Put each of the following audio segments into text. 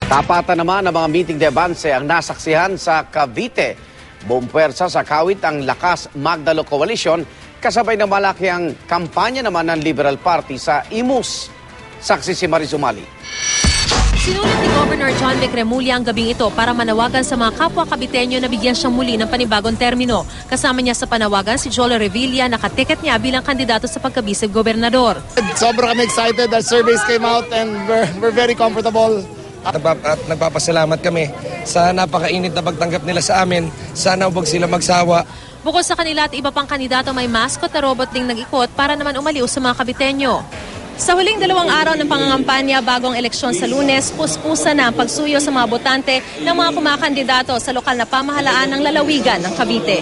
Tapatan naman ng mga meeting de avance ang nasaksihan sa Cavite. Buong puwersa sa kawit ang Lakas Magdalo Coalition, kasabay ng malaki ang kampanya naman ng Liberal Party sa Imus. Saksi si Maris Umali. Sinulat ni Governor John Vic Remulla ang gabing ito para manawagan sa mga kapwa Caviteño na bigyan siyang muli ng panibagong termino. Kasama niya sa panawagan si Joel Revilla na nakatiket niya bilang kandidato sa pagkabisig gobernador. Sobrang kami excited. Our surveys came out and we're very comfortable. At nagpapasalamat kami sa napakainit na pagtanggap nila sa amin. Sana huwag sila magsawa. Bukod sa kanila at iba pang kandidato, may mascot na robot ding nag-ikot para naman umaliw sa mga Caviteño. Sa huling 2 araw ng pangangampanya bago ang eleksyon sa Lunes, puspusa na ang pagsuyo sa mga botante ng mga kumakandidato sa lokal na pamahalaan ng lalawigan ng Cavite.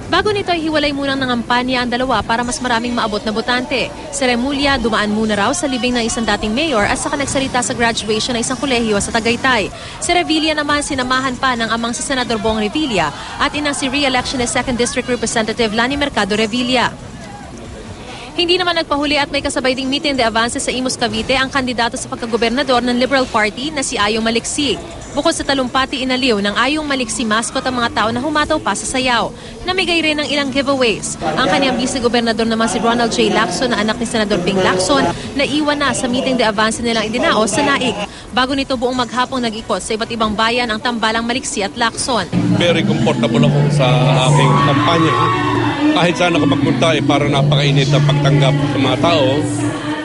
Bago nito ay hiwalay munang nangampanya ang dalawa para mas maraming maabot na botante. Si Remulla dumaan muna raw sa libing ng isang dating mayor at saka nagsalita sa graduation ng isang kolehiyo sa Tagaytay. Si Revilla naman sinamahan pa ng amang si Senador Bong Revilla at inang si re-electionist 2nd District Representative Lani Mercado Revilla. Hindi naman nagpahuli at may kasabay ding meeting de avance sa Imus Cavite ang kandidato sa pagkagobernador ng Liberal Party na si Ayong Maliksi. Bukod sa talumpati, inaliw ng Ayong Maliksi mascot ang mga tao na humataw pa sa sayaw. Namigay rin ng ilang giveaways. Ang kanyang vice-gobernador naman si Ronald J. Lacson na anak ni Senador Ping Lacson na iwan na sa meeting de avance nilang idinaos sa Naik. Bago nito buong maghapong nag-ikot sa iba't ibang bayan ang tambalang Maliksi at Lacson. Very comfortable ako sa aking kampanya. Kahit saan ako magpunta para napakainit ang pagtanggap sa mga tao.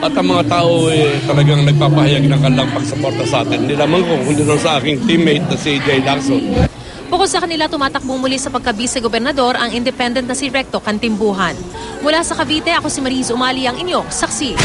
At ang mga tao talagang nagpapahayag ng kanilang pagsuporta sa atin. Hindi naman kung hindi lang sa aking teammate na si Jay Lacson. Bukod sa kanila, tumatakbong muli sa pagka-vice-gobernador ang independent na si Recto Cantimbuhan. Mula sa Cavite, ako si Maris Umali, ang inyong saksi.